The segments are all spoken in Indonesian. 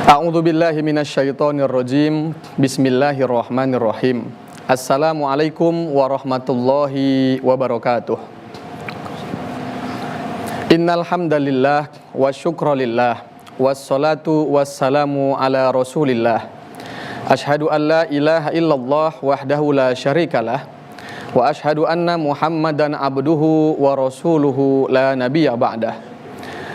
A'udzu billahi minasyaitonir rajim. Bismillahirrahmanirrahim. Assalamualaikum warahmatullahi wabarakatuh. Innal hamdalillah wa syukralillah wassalatu wassalamu ala Rasulillah. Asyhadu an la ilaha illallah wahdahu la syarikalah wa asyhadu anna Muhammadan abduhu wa rasuluhu la nabiyya ba'dah.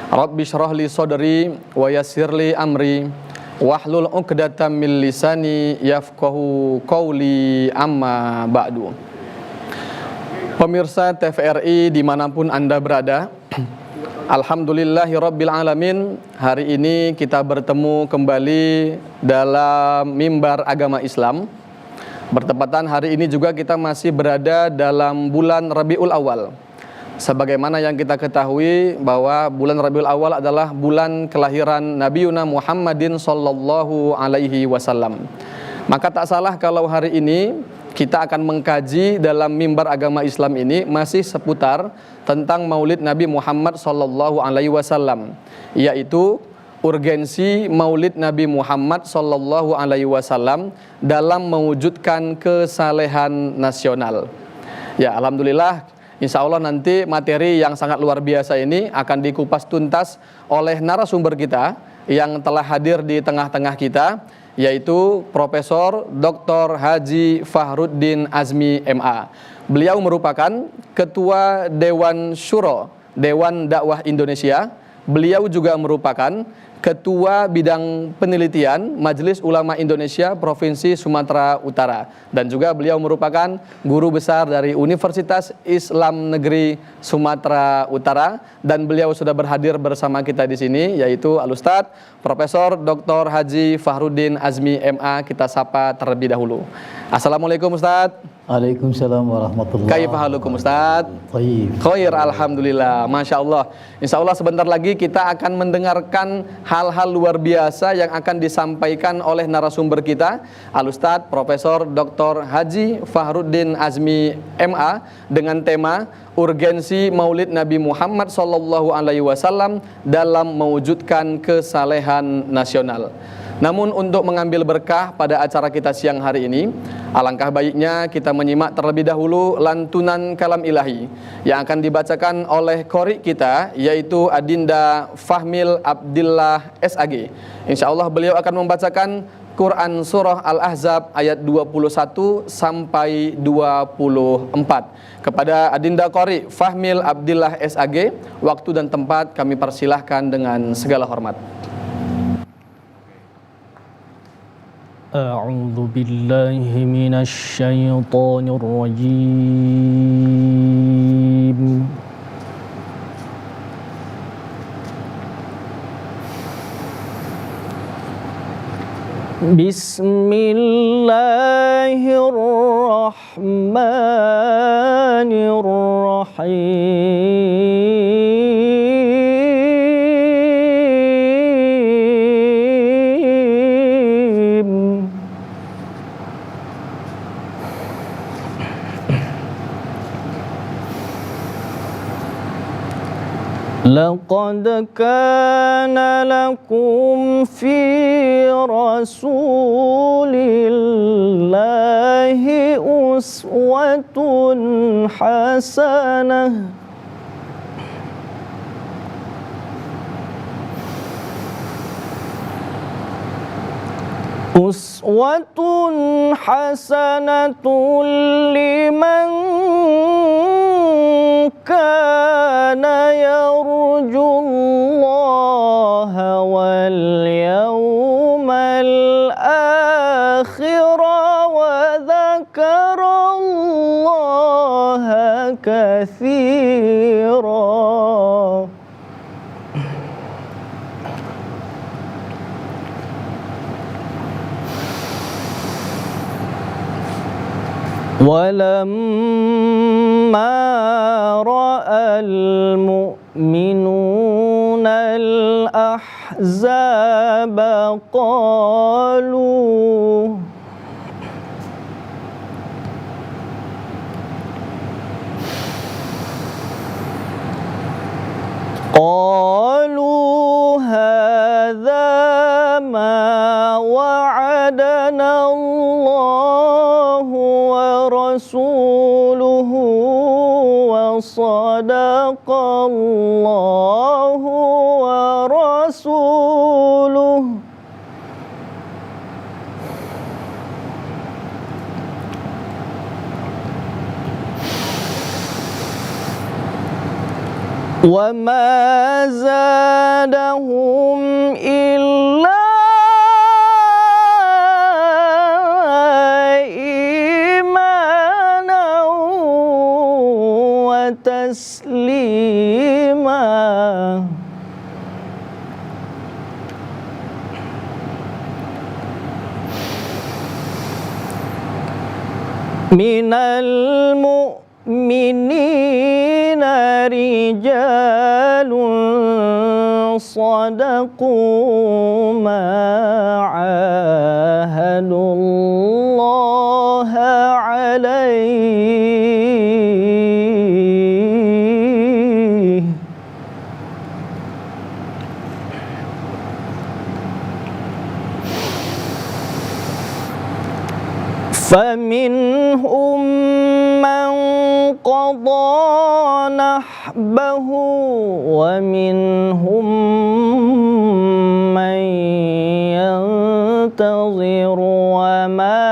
Rabbi syrah li sadri wa yassir li amri wahlul 'uqdatam min lisani yafqahu qawli amma ba'du. Pemirsa TVRI dimanapun Anda berada, alhamdulillahirabbil alamin. Hari ini kita bertemu kembali dalam mimbar agama Islam. Bertepatan hari ini juga kita masih berada dalam bulan Rabiul Awal. Sebagaimana yang kita ketahui bahwa bulan Rabiul Awal adalah bulan kelahiran Nabiuna Muhammadin sallallahu alaihi wasallam. Maka tak salah kalau hari ini kita akan mengkaji dalam mimbar agama Islam ini masih seputar tentang Maulid Nabi Muhammad sallallahu alaihi wasallam, yaitu urgensi Maulid Nabi Muhammad sallallahu alaihi wasallam dalam mewujudkan kesalehan nasional. Ya, alhamdulillah. Insya Allah nanti materi yang sangat luar biasa ini akan dikupas tuntas oleh narasumber kita yang telah hadir di tengah-tengah kita, yaitu Profesor Dr. Haji Fahrudin Azmi MA. Beliau merupakan Ketua Dewan Syuro Dewan Dakwah Indonesia. Beliau juga merupakan Ketua Bidang Penelitian Majelis Ulama Indonesia Provinsi Sumatera Utara, dan juga beliau merupakan guru besar dari Universitas Islam Negeri Sumatera Utara, dan beliau sudah berhadir bersama kita di sini, yaitu Al-Ustadz Profesor Dr. Haji Fahrudin Azmi MA. Kita sapa terlebih dahulu. Assalamualaikum Ustadz. Waalaikumsalam warahmatullahi wabarakatuh. Kaifa halukum Ustadz? Baik. Khair, alhamdulillah, masya Allah. Insya Allah sebentar lagi kita akan mendengarkan hal-hal luar biasa yang akan disampaikan oleh narasumber kita, Al-Ustadz Profesor Dr. Haji Fahrudin Azmi MA, dengan tema urgensi Maulid Nabi Muhammad sallallahu alaihi wasallam dalam mewujudkan kesalehan nasional. Namun untuk mengambil berkah pada acara kita siang hari ini, alangkah baiknya kita menyimak terlebih dahulu lantunan kalam ilahi yang akan dibacakan oleh qori kita, yaitu Adinda Fahmil Abdillah SAG. Insya Allah beliau akan membacakan Quran Surah Al-Ahzab ayat 21 sampai 24. Kepada Adinda Qori Fahmil Abdillah SAG, waktu dan tempat kami persilahkan dengan segala hormat. A'udzu billahi minasy syaithanir rajim. Bismillahirrahmanirrahim. Laqad kana lakum fi rasulillahi uswatun hasanah. Uswatun hasanatun liman kana yarjullaha wal yawmal akhir wa dzakarallaha katsira. Walamma ra'al mu'minuna al-ahzaba qalu هذا ما sadaqallahu wa rasuluh. Wa ma zadahum illa imanan wa taslima. Minal mu'minina rijalun sadaqu ma ahadullaha alaihi. فمنهم من قضى نحبه ومنهم من ينتظر وما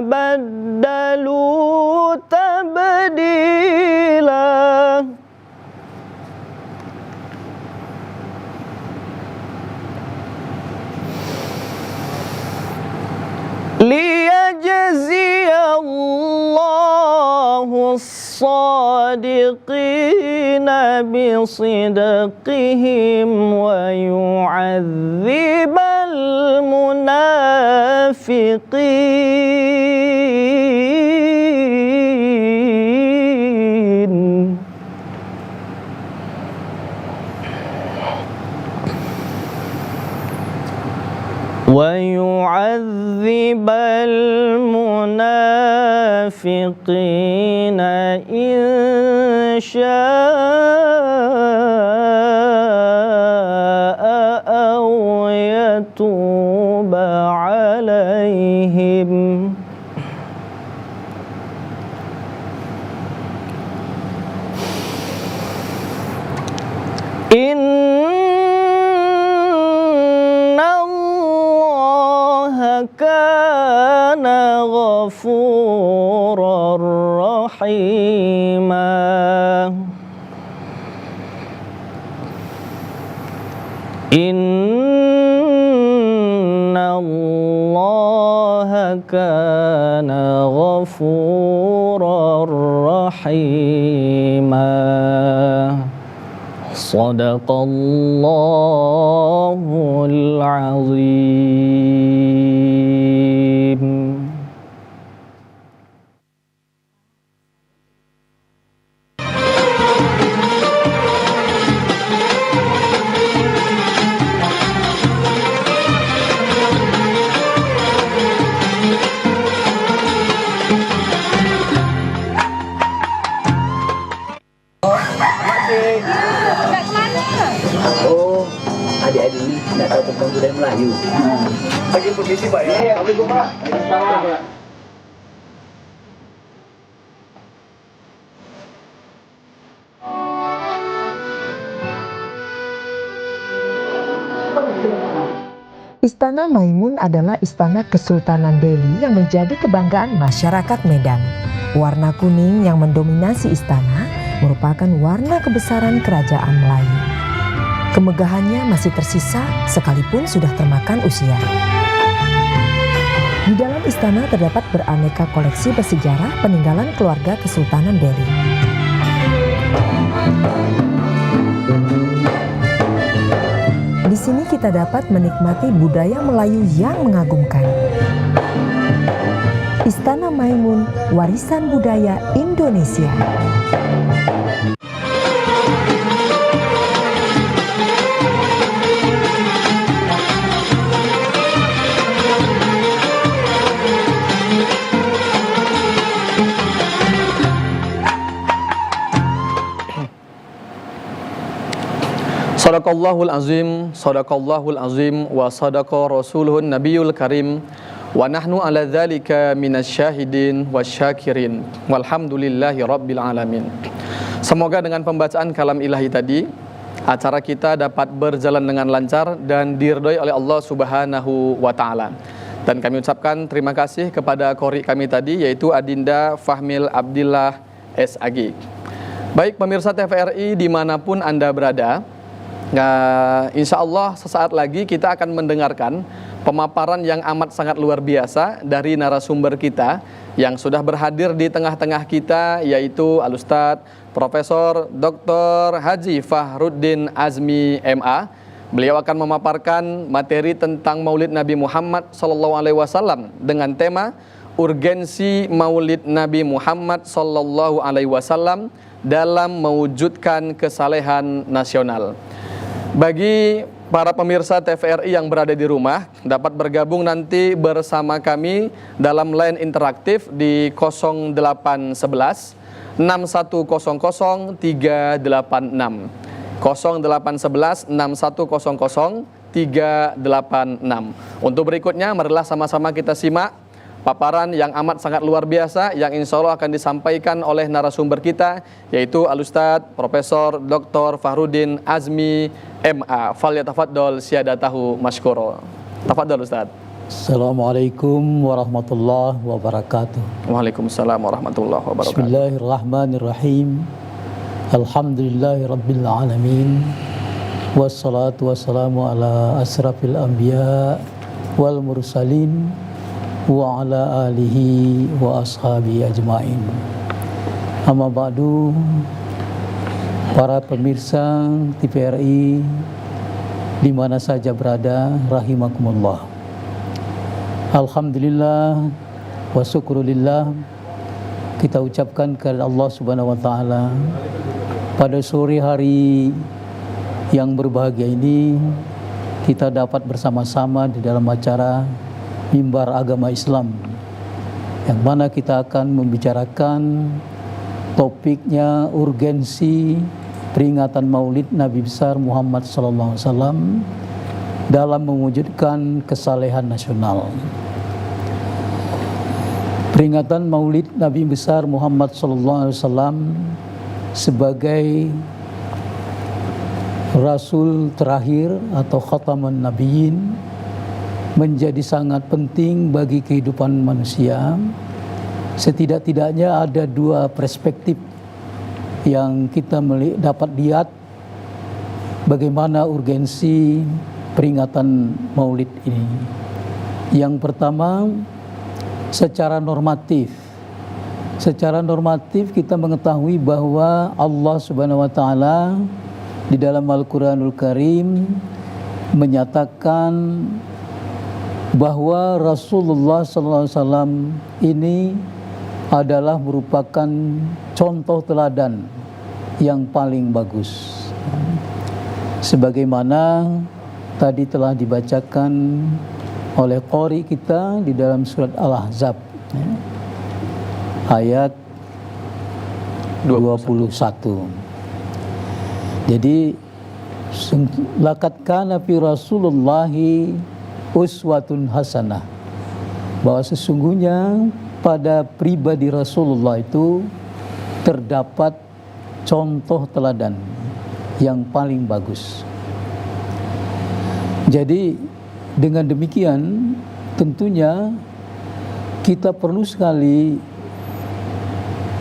بدلوا تبديلا. ليجزي الله الصادقين بصدقهم ويعذب المنافقين. ويعذب المنافقين إن شاء أو يتوب عليهم. كان غفورا رحيما. إن الله كان غفورا رحيما. صدق الله العظيم. Oh, adik-adik ini tidak tahu tentang budaya Melayu. Lagi permisi Pak ya. Assalamualaikum Pak. Waalaikumsalam. Istana Maimun adalah istana Kesultanan Delhi yang menjadi kebanggaan masyarakat Medan. Warna kuning yang mendominasi istana merupakan warna kebesaran kerajaan Melayu. Kemegahannya masih tersisa sekalipun sudah termakan usia. Di dalam istana terdapat beraneka koleksi bersejarah peninggalan keluarga Kesultanan Delhi. Di sini kita dapat menikmati budaya Melayu yang mengagumkan. Istana Maimun, warisan budaya Indonesia. Sadaqallahul azim wa sadaqa rasuluhun nabiyul karim wa nahnu ala dzalika minasyahidin wasyakirin walhamdulillahi rabbil alamin. Semoga dengan pembacaan kalam ilahi tadi, acara kita dapat berjalan dengan lancar dan diridhoi oleh Allah Subhanahu wa taala. Dan kami ucapkan terima kasih kepada qori kami tadi, yaitu Adinda Fahmil Abdillah SAG. Baik pemirsa TVRI dimanapun Anda berada, insya Allah sesaat lagi kita akan mendengarkan pemaparan yang amat sangat luar biasa dari narasumber kita yang sudah berhadir di tengah-tengah kita, yaitu Al-Ustadz Profesor Dr. Haji Fahrudin Azmi MA. Beliau akan memaparkan materi tentang Maulid Nabi Muhammad SAW dengan tema urgensi Maulid Nabi Muhammad SAW dalam mewujudkan kesalehan nasional. Bagi para pemirsa TVRI yang berada di rumah, dapat bergabung nanti bersama kami dalam line interaktif di 0811 6100 386. 0811 6100 386. Untuk berikutnya, marilah sama-sama kita simak paparan yang amat sangat luar biasa yang insya Allah akan disampaikan oleh narasumber kita, yaitu Al-Ustadz Profesor Dr. Fahrudin Azmi MA. Falyatafaddal siyadatahu masykuro. Tafadhal Ustadz. Assalamualaikum warahmatullahi wabarakatuh. Waalaikumsalam warahmatullahi wabarakatuh. Bismillahirrahmanirrahim. Alhamdulillahi rabbil alamin. Wassalatu wassalamu ala asrafil anbiya wal mursalin wa ala alihi wa ashabi ajmain. Amma ba'du, para pemirsa TVRI di mana saja berada, rahimakumullah. Alhamdulillah wa syukrulillah, kita ucapkan kepada Allah Subhanahu wa taala pada sore hari yang berbahagia ini kita dapat bersama-sama di dalam acara Mimbar Agama Islam, yang mana kita akan membicarakan topiknya urgensi peringatan Maulid Nabi besar Muhammad SAW dalam mewujudkan kesalehan nasional. Peringatan Maulid Nabi besar Muhammad SAW sebagai Rasul terakhir atau Khataman Nabiyyin menjadi sangat penting bagi kehidupan manusia. Setidak-tidaknya ada dua perspektif yang kita dapat lihat bagaimana urgensi peringatan Maulid ini. Yang pertama, secara normatif. Secara normatif kita mengetahui bahwa Allah Subhanahu wa taala di dalam Al-Qur'anul Karim menyatakan bahwa Rasulullah SAW ini adalah merupakan contoh teladan yang paling bagus. Sebagaimana tadi telah dibacakan oleh qori kita di dalam surat Al-Ahzab ayat 21. Jadi laqad kana fi Rasulillahi uswatun hasanah, bahwa sesungguhnya pada pribadi Rasulullah itu terdapat contoh teladan yang paling bagus. Jadi dengan demikian tentunya kita perlu sekali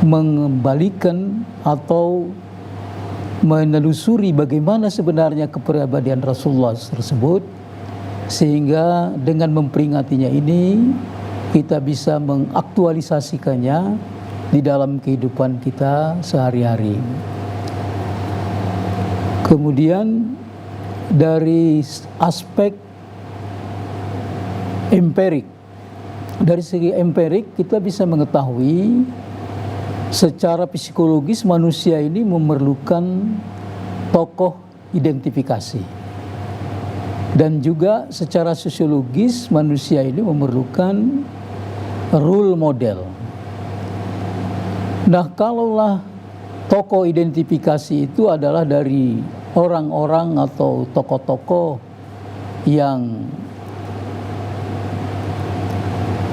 mengembalikan atau menelusuri bagaimana sebenarnya kepribadian Rasulullah tersebut, sehingga dengan memperingatinya ini kita bisa mengaktualisasikannya di dalam kehidupan kita sehari-hari. Kemudian dari aspek empirik, dari segi empirik kita bisa mengetahui secara psikologis manusia ini memerlukan tokoh identifikasi, dan juga secara sosiologis manusia ini memerlukan role model. Nah, kalaulah tokoh identifikasi itu adalah dari orang-orang atau tokoh-tokoh yang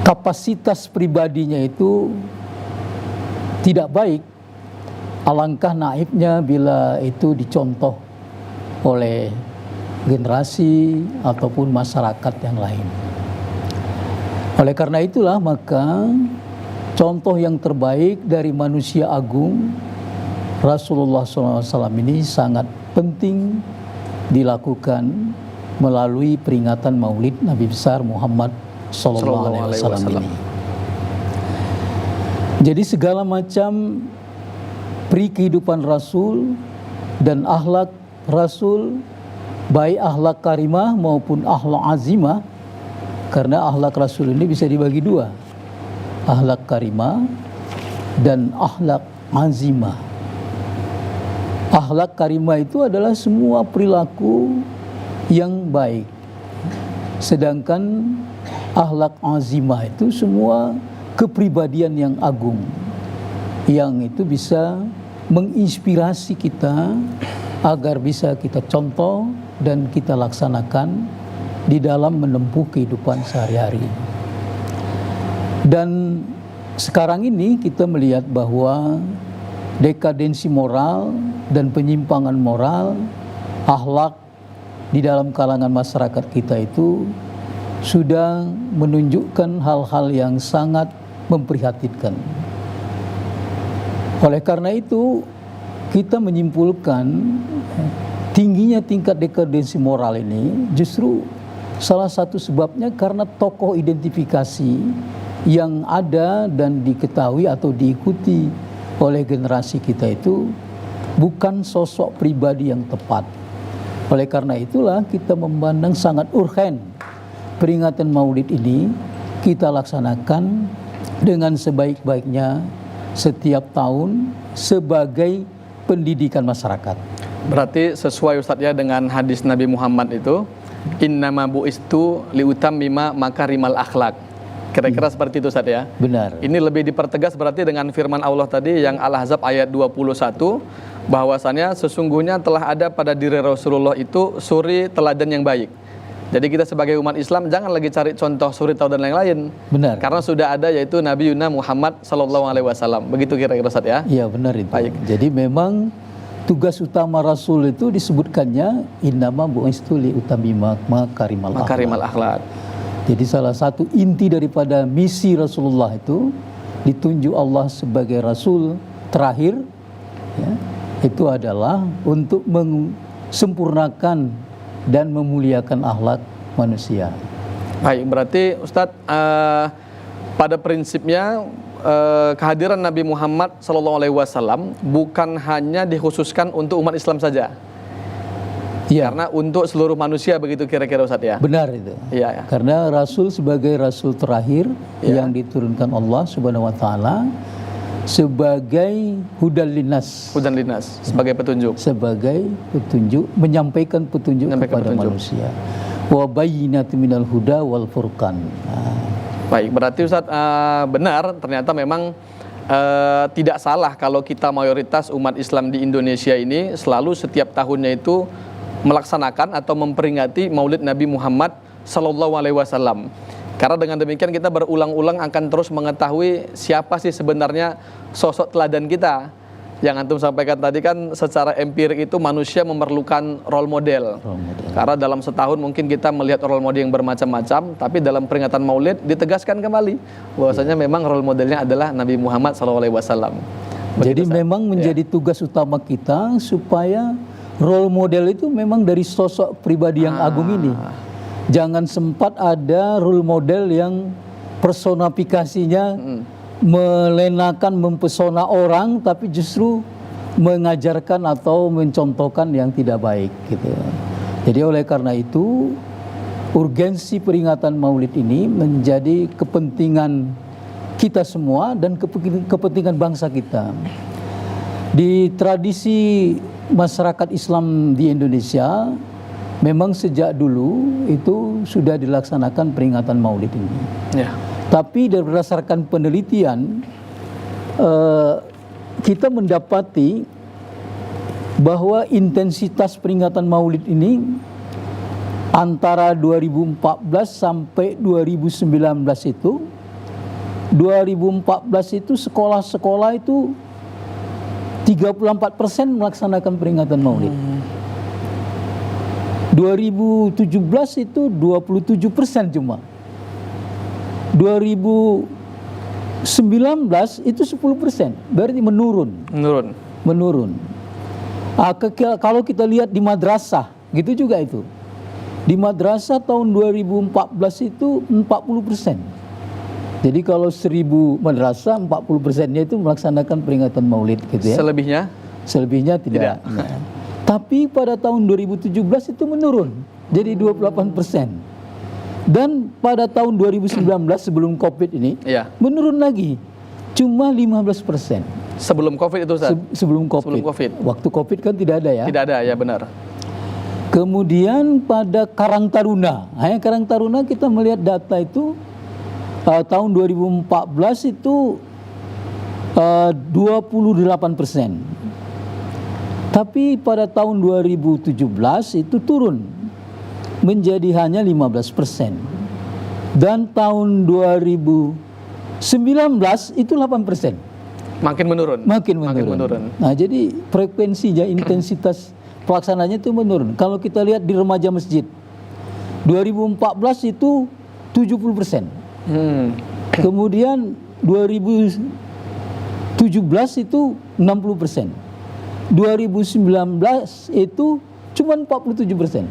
kapasitas pribadinya itu tidak baik, alangkah naibnya bila itu dicontoh oleh generasi ataupun masyarakat yang lain. Oleh karena itulah maka contoh yang terbaik dari manusia agung Rasulullah SAW ini sangat penting dilakukan melalui peringatan Maulid Nabi besar Muhammad SAW ini. Jadi segala macam peri kehidupan Rasul dan akhlak Rasul, baik akhlak karimah maupun akhlak azimah, karena akhlak Rasul ini bisa dibagi dua, akhlak karimah dan akhlak azimah. Akhlak karimah itu adalah semua perilaku yang baik, sedangkan akhlak azimah itu semua kepribadian yang agung, yang itu bisa menginspirasi kita agar bisa kita contoh dan kita laksanakan di dalam menempuh kehidupan sehari-hari. Dan sekarang ini kita melihat bahwa dekadensi moral dan penyimpangan moral, akhlak di dalam kalangan masyarakat kita itu sudah menunjukkan hal-hal yang sangat memprihatinkan. Oleh karena itu, kita menyimpulkan tingginya tingkat dekadensi moral ini justru salah satu sebabnya karena tokoh identifikasi yang ada dan diketahui atau diikuti oleh generasi kita itu bukan sosok pribadi yang tepat. Oleh karena itulah kita memandang sangat urgen peringatan Maulid ini kita laksanakan dengan sebaik-baiknya setiap tahun sebagai pendidikan masyarakat. Berarti sesuai Ustadz ya dengan hadis Nabi Muhammad itu, innama bu'istu liutammima makarimal akhlak. Kira-kira seperti itu Ustadz ya. Benar. Ini lebih dipertegas berarti dengan firman Allah tadi yang Al-Ahzab ayat 21, bahwasannya sesungguhnya telah ada pada diri Rasulullah itu suri teladan yang baik. Jadi kita sebagai umat Islam jangan lagi cari contoh suri teladan yang lain. Benar. Karena sudah ada yaitu Nabi Yuna Muhammad SAW. Begitu kira-kira Ustadz ya. Iya benar itu. Baik. Jadi memang tugas utama Rasul itu disebutkannya innama bu'istu liutammima makarimal akhlak. Jadi salah satu inti daripada misi Rasulullah itu ditunjuk Allah sebagai Rasul terakhir ya, itu adalah untuk mensempurnakan dan memuliakan akhlak manusia. Baik, berarti Ustadz pada prinsipnya kehadiran Nabi Muhammad SAW bukan hanya dikhususkan untuk umat Islam saja. Ya. Karena untuk seluruh manusia begitu kira-kira Ustadz ya. Benar itu. Iya. Ya. Karena Rasul sebagai Rasul terakhir yang diturunkan Allah Subhanahu Wa Taala sebagai hudan linnas. Hudan linnas sebagai petunjuk. Sebagai petunjuk, menyampaikan petunjuk kepada manusia. Wa bayyinatin minal huda wal furqan. Baik, berarti Ustadz benar ternyata memang tidak salah kalau kita mayoritas umat Islam di Indonesia ini selalu setiap tahunnya itu melaksanakan atau memperingati Maulid Nabi Muhammad SAW. Karena dengan demikian kita berulang-ulang akan terus mengetahui siapa sih sebenarnya sosok teladan kita. Yang antum sampaikan tadi kan secara empirik itu manusia memerlukan role model. Karena dalam setahun mungkin kita melihat role model yang bermacam-macam, tapi dalam peringatan Maulid ditegaskan kembali bahwasanya memang role modelnya adalah Nabi Muhammad SAW. Jadi memang menjadi tugas utama kita supaya role model itu memang dari sosok pribadi yang agung ini. Jangan sempat ada role model yang personifikasinya melenakan, mempesona orang, tapi justru mengajarkan atau mencontohkan yang tidak baik gitu. Jadi oleh karena itu urgensi peringatan Maulid ini menjadi kepentingan kita semua dan kepentingan bangsa kita. Di tradisi masyarakat Islam di Indonesia memang sejak dulu itu sudah dilaksanakan peringatan Maulid ini. Ya. Tapi berdasarkan penelitian kita mendapati bahwa intensitas peringatan Maulid ini antara 2014 sampai 2019 itu 2014 itu sekolah-sekolah itu 34% melaksanakan peringatan Maulid. 2017 itu 27% cuma. 2019 itu 10%, berarti menurun. Kalau kita lihat di madrasah, gitu juga itu. Di madrasah tahun 2014 itu 40%. Jadi kalau 1000 madrasah, 40%-nya itu melaksanakan peringatan Maulid, gitu ya. Selebihnya tidak. Ya. Tapi pada tahun 2017 itu menurun, jadi 28%. Dan pada tahun 2019 sebelum COVID ini, menurun lagi, cuma 15%. Sebelum COVID itu, Ustaz? Sebelum COVID. Waktu COVID kan tidak ada ya? Tidak ada, ya benar. Kemudian pada Karang Taruna, Karang Taruna kita melihat data itu tahun 2014 itu 28%. Tapi pada tahun 2017 itu turun menjadi hanya 15%. Dan tahun 2019 itu 8%. Makin menurun. Nah, jadi frekuensinya, intensitas pelaksananya itu menurun. Kalau kita lihat di remaja masjid, 2014 itu 70%. Kemudian 2017 itu 60%. 2019 itu cuma 47%.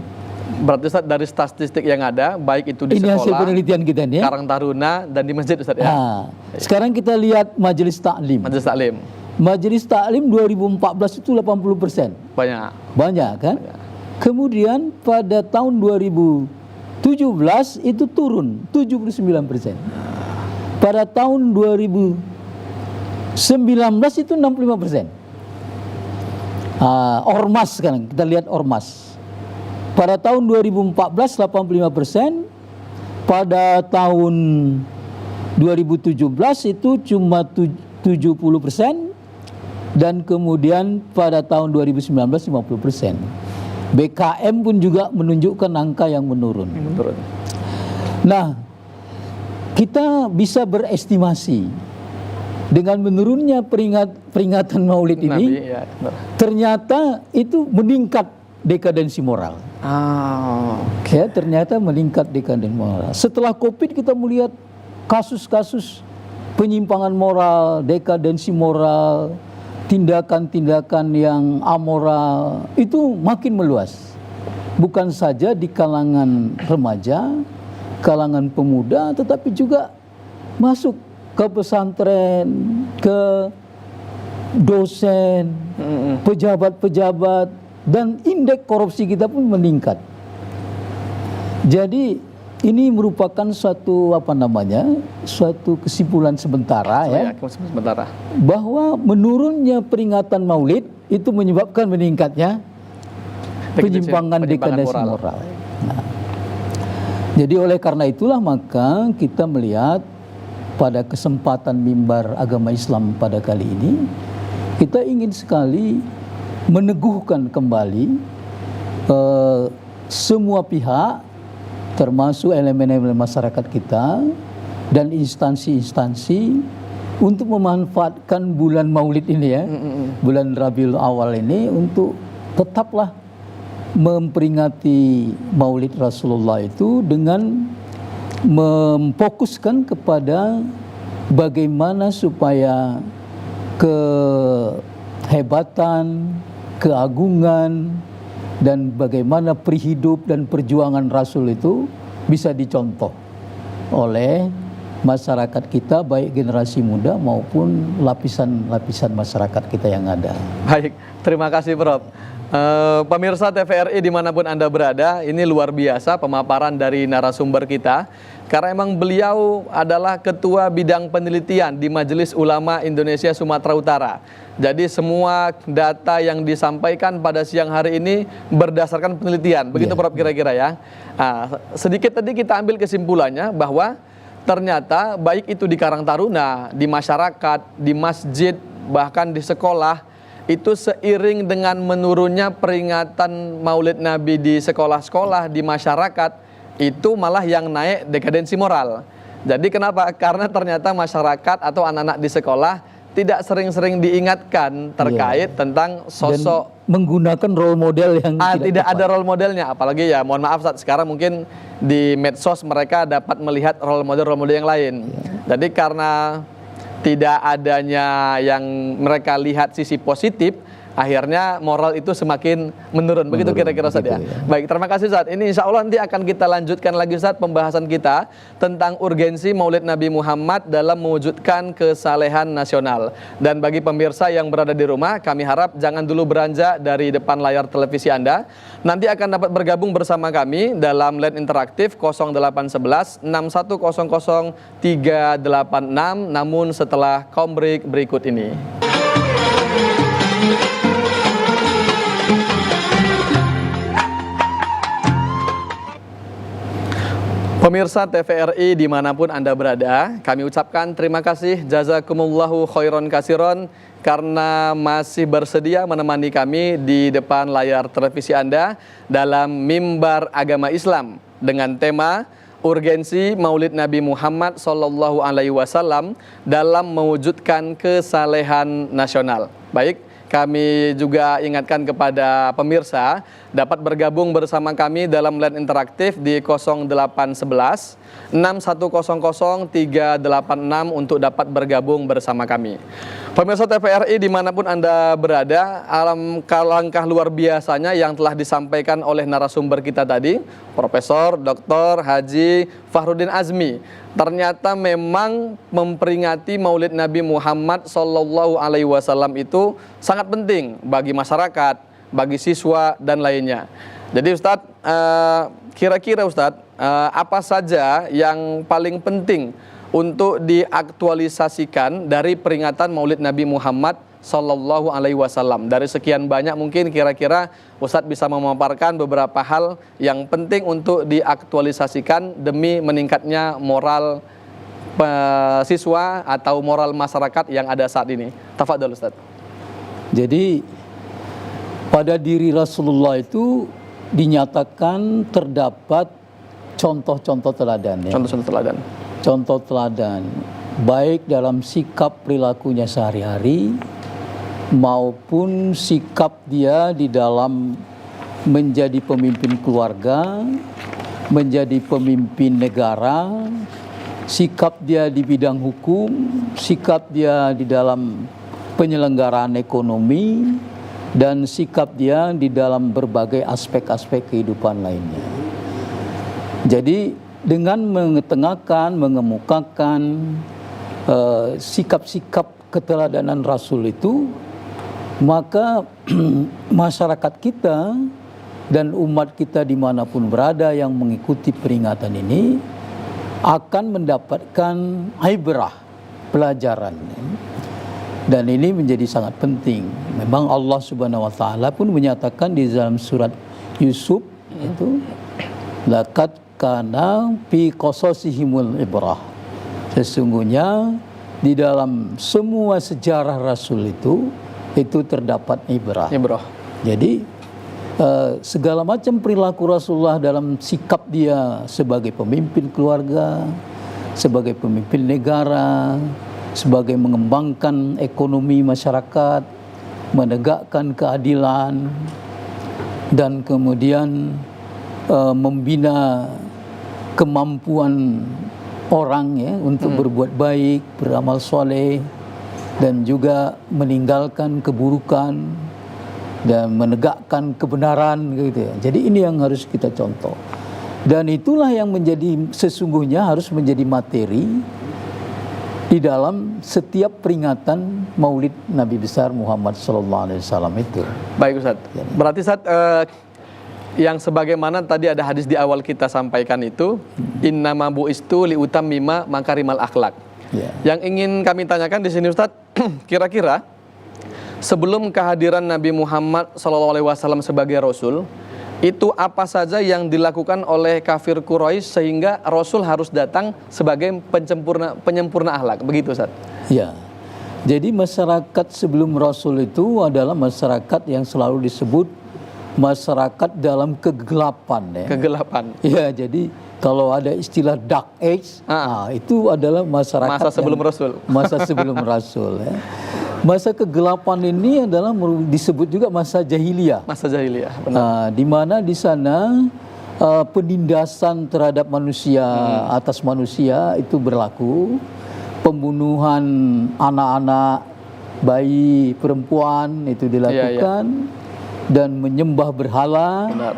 Berarti Ustaz, dari statistik yang ada, baik itu di ini sekolah, hasil penelitian kita nih, Karang Taruna, dan di masjid, Ustaz, ya. Sekarang kita lihat Majelis Taklim. Majelis Taklim 2014 itu 80%. Banyak kan? Kemudian pada tahun 2017 itu turun 79%. Pada tahun 2019 itu 65%. Ormas sekarang, kita lihat Ormas. Pada tahun 2014 85%, pada tahun 2017 itu cuma 70%, dan kemudian pada tahun 2019 50%. BKM pun juga menunjukkan angka yang menurun. Nah, kita bisa berestimasi dengan menurunnya peringatan Maulid ini, ternyata itu meningkat dekadensi moral. Ya, ternyata meningkat dekadensi moral. Setelah COVID kita melihat kasus-kasus penyimpangan moral, dekadensi moral, tindakan-tindakan yang amoral itu makin meluas. Bukan saja di kalangan remaja, kalangan pemuda, tetapi juga masuk ke pesantren, ke dosen, pejabat-pejabat, dan indeks korupsi kita pun meningkat. Jadi ini merupakan suatu suatu kesimpulan sementara bahwa menurunnya peringatan Maulid itu menyebabkan meningkatnya penyimpangan dekadensi moral. Nah, jadi oleh karena itulah maka kita melihat pada kesempatan mimbar agama Islam pada kali ini, kita ingin sekali meneguhkan kembali semua pihak, termasuk elemen-elemen masyarakat kita dan instansi-instansi, untuk memanfaatkan bulan Maulid ini, bulan Rabiul Awal ini, untuk tetaplah memperingati Maulid Rasulullah itu dengan memfokuskan kepada bagaimana supaya kehebatan, keagungan, dan bagaimana perihidup dan perjuangan Rasul itu bisa dicontoh oleh masyarakat kita, baik generasi muda maupun lapisan-lapisan masyarakat kita yang ada. Baik, terima kasih Prof. Pemirsa TVRI dimanapun Anda berada, ini luar biasa pemaparan dari narasumber kita. Karena emang beliau adalah Ketua Bidang Penelitian di Majelis Ulama Indonesia Sumatera Utara. Jadi semua data yang disampaikan pada siang hari ini berdasarkan penelitian. Begitu Prof kira-kira ya. Sedikit tadi kita ambil kesimpulannya bahwa ternyata baik itu di Karang Taruna, di masyarakat, di masjid, bahkan di sekolah, itu seiring dengan menurunnya peringatan Maulid Nabi di sekolah-sekolah, di masyarakat, itu malah yang naik dekadensi moral. Jadi kenapa? Karena ternyata masyarakat atau anak-anak di sekolah tidak sering-sering diingatkan terkait tentang sosok menggunakan role model yang tidak ada role modelnya, apalagi ya mohon maaf Ustaz, sekarang mungkin di medsos mereka dapat melihat role model yang lain. Jadi karena tidak adanya yang mereka lihat sisi positif, akhirnya moral itu semakin menurun. Begitu kira-kira Ustaz ya. Baik, terima kasih Ustaz. Ini insya Allah nanti akan kita lanjutkan lagi Ustaz pembahasan kita tentang urgensi Maulid Nabi Muhammad dalam mewujudkan kesalehan nasional. Dan bagi pemirsa yang berada di rumah, kami harap jangan dulu beranjak dari depan layar televisi Anda. Nanti akan dapat bergabung bersama kami dalam line interaktif 0811 6100 386, namun setelah kombrek berikut ini. Pemirsa TVRI dimanapun Anda berada, kami ucapkan terima kasih jazakumullahu khairon kasiron karena masih bersedia menemani kami di depan layar televisi Anda dalam Mimbar Agama Islam dengan tema urgensi Maulid Nabi Muhammad SAW dalam mewujudkan kesalehan nasional. Baik, kami juga ingatkan kepada pemirsa dapat bergabung bersama kami dalam line interaktif di 0811 6100 386 untuk dapat bergabung bersama kami. Pemirsa TVRI dimanapun Anda berada, alangkah luar biasanya yang telah disampaikan oleh narasumber kita tadi, Profesor Dr. Haji Fahrudin Azmi. Ternyata memang memperingati Maulid Nabi Muhammad SAW itu sangat penting bagi masyarakat, bagi siswa dan lainnya. Jadi Ustadz, kira-kira Ustadz, apa saja yang paling penting untuk diaktualisasikan dari peringatan Maulid Nabi Muhammad SAW? Dari sekian banyak mungkin kira-kira Ustadz bisa memaparkan beberapa hal yang penting untuk diaktualisasikan demi meningkatnya moral siswa atau moral masyarakat yang ada saat ini. Tafadhol Ustadz. Jadi pada diri Rasulullah itu dinyatakan terdapat contoh-contoh teladan ya. Contoh-contoh teladan. Contoh teladan baik dalam sikap perilakunya sehari-hari maupun sikap dia di dalam menjadi pemimpin keluarga, menjadi pemimpin negara, sikap dia di bidang hukum, sikap dia di dalam penyelenggaraan ekonomi, dan sikap dia di dalam berbagai aspek-aspek kehidupan lainnya. Jadi dengan mengetengahkan, mengemukakan sikap-sikap keteladanan Rasul itu, maka masyarakat kita dan umat kita dimanapun berada yang mengikuti peringatan ini akan mendapatkan ibrah, pelajaran. Dan ini menjadi sangat penting. Memang Allah Subhanahu wa taala pun menyatakan di dalam surat Yusuf itu, laqad kana fi qasasihimul ibrah. Sesungguhnya di dalam semua sejarah Rasul itu terdapat ibrah. Jadi segala macam perilaku Rasulullah dalam sikap dia sebagai pemimpin keluarga, sebagai pemimpin negara, sebagai mengembangkan ekonomi masyarakat, menegakkan keadilan, dan kemudian membina kemampuan orang ya untuk berbuat baik, beramal soleh, dan juga meninggalkan keburukan dan menegakkan kebenaran gitu ya. Jadi ini yang harus kita contoh. Dan itulah yang menjadi sesungguhnya harus menjadi materi di dalam setiap peringatan Maulid Nabi besar Muhammad SAW itu. Baik Ustaz. Berarti Ustaz, yang sebagaimana tadi ada hadis di awal kita sampaikan itu, innama bu'istu liutammima makarimal akhlak. Yang ingin kami tanyakan di sini Ustaz, kira-kira sebelum kehadiran Nabi Muhammad SAW sebagai Rasul, itu apa saja yang dilakukan oleh kafir Quraisy sehingga Rasul harus datang sebagai penyempurna akhlak, begitu Ustaz? Ya. Jadi masyarakat sebelum Rasul itu adalah masyarakat yang selalu disebut masyarakat dalam kegelapan ya. Kegelapan. Ya, jadi kalau ada istilah dark age, itu adalah masyarakat Masa sebelum Rasul. Masa sebelum Rasul ya. Masa kegelapan ini adalah disebut juga masa jahiliyah. Masa jahiliyah, benar. Di mana di sana penindasan terhadap manusia atas manusia itu berlaku, pembunuhan anak-anak, bayi, perempuan itu dilakukan, dan menyembah berhala. Benar.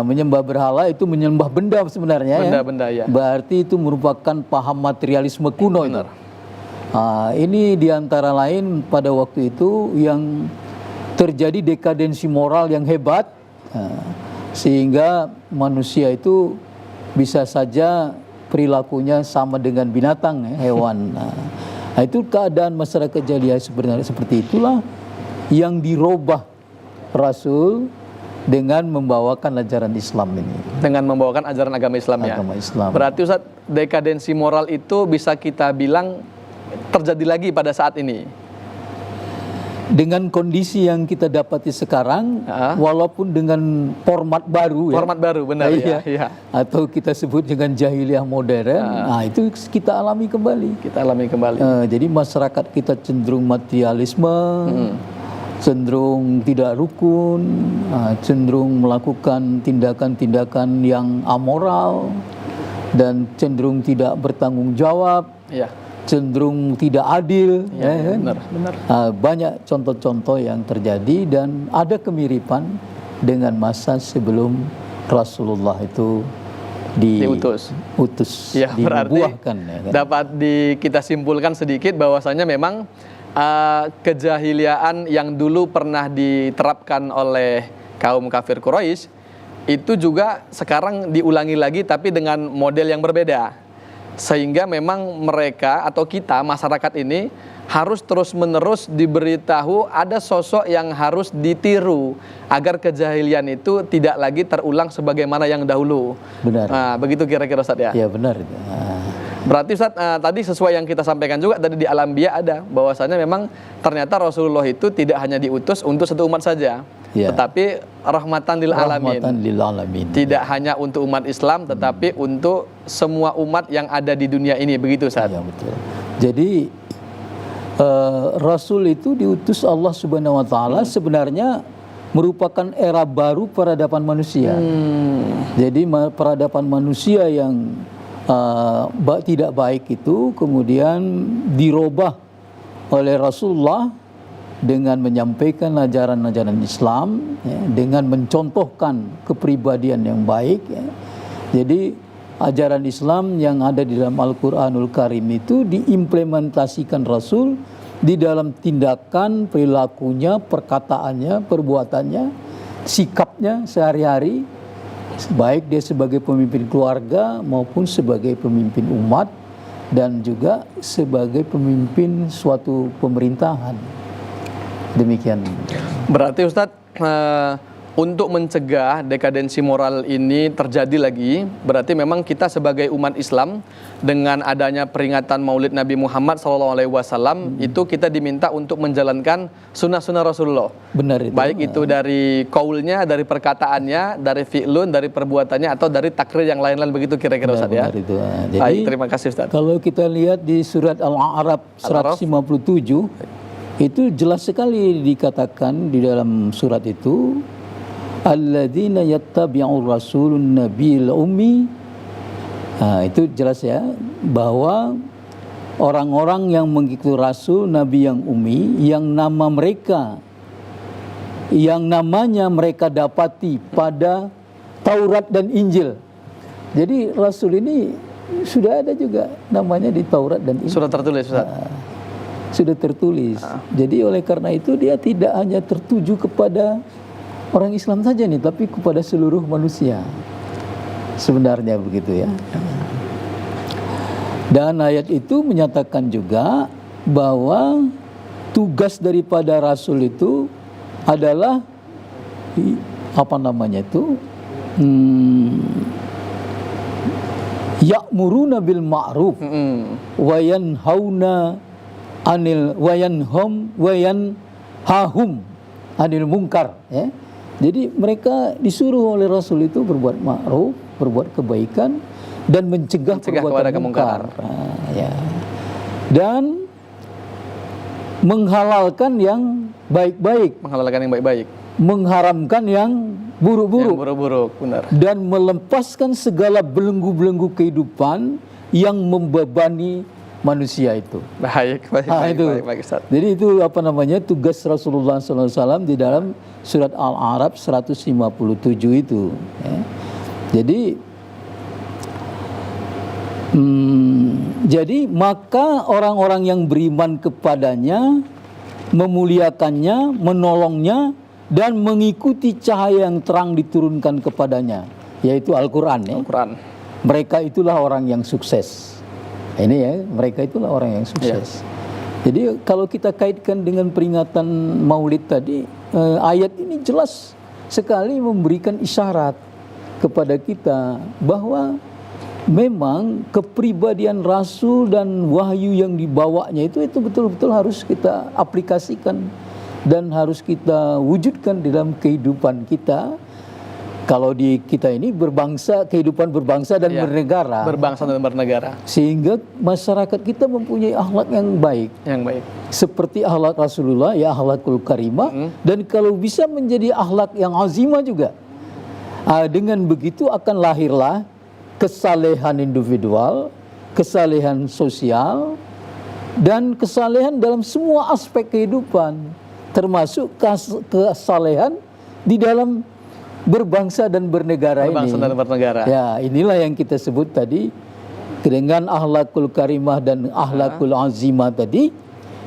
Menyembah berhala itu menyembah benda sebenarnya. Benda-benda, ya. Berarti itu merupakan paham materialisme kuno. Benar. Itu. Ini diantara lain pada waktu itu yang terjadi dekadensi moral yang hebat, sehingga manusia itu bisa saja perilakunya sama dengan binatang, hewan. Itu keadaan masyarakat jahiliyah sebenarnya seperti itulah yang dirubah Rasul dengan membawakan ajaran Islam ini. Dengan membawakan ajaran agama Islam, ya. Agama Islam. Berarti Ustaz, dekadensi moral itu bisa kita bilang terjadi lagi pada saat ini. Dengan kondisi yang kita dapati sekarang, walaupun dengan format baru, Format baru, benar, ya. Atau kita sebut dengan jahiliyah modern, itu kita alami kembali. Kita alami kembali. Jadi masyarakat kita cenderung materialisme, cenderung tidak rukun, cenderung melakukan tindakan-tindakan yang amoral, dan cenderung tidak bertanggung jawab. Iya. Cenderung tidak adil, ya, kan? benar. Banyak contoh-contoh yang terjadi dan ada kemiripan dengan masa sebelum Rasulullah itu diutus, Ya, berarti dibuahkan, ya, kan? dapat kita simpulkan sedikit bahwasanya memang kejahiliaan yang dulu pernah diterapkan oleh kaum kafir Quraisy itu juga sekarang diulangi lagi, tapi dengan model yang berbeda. Sehingga memang mereka atau kita, masyarakat ini harus terus-menerus diberitahu ada sosok yang harus ditiru agar kejahilian itu tidak lagi terulang sebagaimana yang dahulu. Benar. Nah, begitu kira-kira Ustaz, ya? Ya, benar. Berarti Ustaz, tadi sesuai yang kita sampaikan juga tadi di Al-Anbiya ada bahwasanya memang ternyata Rasulullah itu tidak hanya diutus untuk satu umat saja, tetapi rahmatan lil alamin. Tidak hanya untuk umat Islam, tetapi untuk semua umat yang ada di dunia ini, begitu Ustaz? Ya, betul. Jadi Rasul itu diutus Allah Subhanahu wa taala sebenarnya merupakan era baru peradaban manusia. Jadi peradaban manusia yang tidak baik itu kemudian dirubah oleh Rasulullah dengan menyampaikan ajaran-ajaran Islam, ya, dengan mencontohkan kepribadian yang baik, ya. Jadi ajaran Islam yang ada di dalam Al-Quranul Karim itu diimplementasikan Rasul di dalam tindakan, perilakunya, perkataannya, perbuatannya, sikapnya sehari-hari, baik dia sebagai pemimpin keluarga maupun sebagai pemimpin umat dan juga sebagai pemimpin suatu pemerintahan. Demikian. Berarti Ustadz, untuk mencegah dekadensi moral ini terjadi lagi, berarti memang kita sebagai umat Islam dengan adanya peringatan Maulid Nabi Muhammad SAW itu kita diminta untuk menjalankan sunnah-sunnah Rasulullah. Benar itu. Baik itu dari qaulnya, dari perkataannya, dari fi'lun, dari perbuatannya, atau dari takrir yang lain-lain, begitu kira-kira Ustaz, ya. Benar itu. Jadi, baik, terima kasih Ustaz. Kalau kita lihat di surat Al-A'raf 157 itu jelas sekali dikatakan di dalam surat itu, alladzina yattabi'ur rasulun nabiyil ummi. Itu jelas ya, bahwa orang-orang yang mengikuti rasul nabi yang ummi, yang namanya mereka dapati pada Taurat dan Injil. Jadi rasul ini sudah ada juga namanya di Taurat dan Injil. Sudah tertulis Ustaz. Sudah tertulis. Jadi oleh karena itu dia tidak hanya tertuju kepada orang Islam saja nih, tapi kepada seluruh manusia. Sebenarnya begitu ya. Dan ayat itu menyatakan juga bahwa tugas daripada Rasul itu adalah ya'muruna bil ma'ruf wa yanhauna anil wayanhum anil munkar, ya. Jadi mereka disuruh oleh Rasul itu berbuat ma'ruf, berbuat kebaikan, dan mencegah kepada perbuatan munkar. kemungkaran. Nah, ya. Dan menghalalkan yang baik-baik, Menghalalkan yang baik-baik. mengharamkan yang Yang buruk-buruk, buruk-buruk, benar. dan melepaskan segala belenggu-belenggu kehidupan yang membebani manusia itu. Baik, baik, Ah, baik, itu. baik, Ustaz. Jadi itu tugas Rasulullah SAW di dalam surat Al-A'raf 157 itu. Ya. Jadi maka orang-orang yang beriman kepadanya, memuliakannya, menolongnya, dan mengikuti cahaya yang terang diturunkan kepadanya, yaitu Al-Quran. Ya. Al-Quran. Mereka itulah orang yang sukses. Ini ya, mereka itulah orang yang sukses. Jadi kalau kita kaitkan dengan peringatan Maulid tadi, ayat ini jelas sekali memberikan isyarat kepada kita bahwa memang kepribadian Rasul dan wahyu yang dibawanya itu betul-betul harus kita aplikasikan dan harus kita wujudkan di dalam kehidupan kita. Kalau di kita ini berbangsa, kehidupan berbangsa dan bernegara. Berbangsa dan bernegara. Sehingga masyarakat kita mempunyai akhlak yang baik. Yang baik. Seperti akhlak Rasulullah, ya akhlakul karimah. Dan kalau bisa menjadi akhlak yang azimah juga. Dengan begitu akan lahirlah kesalehan individual, kesalehan sosial, dan kesalehan dalam semua aspek kehidupan. Termasuk kesalehan di dalam berbangsa dan bernegara ini. Berbangsa dan bernegara. Ya, inilah yang kita sebut tadi dengan akhlakul karimah dan akhlakul azimah tadi.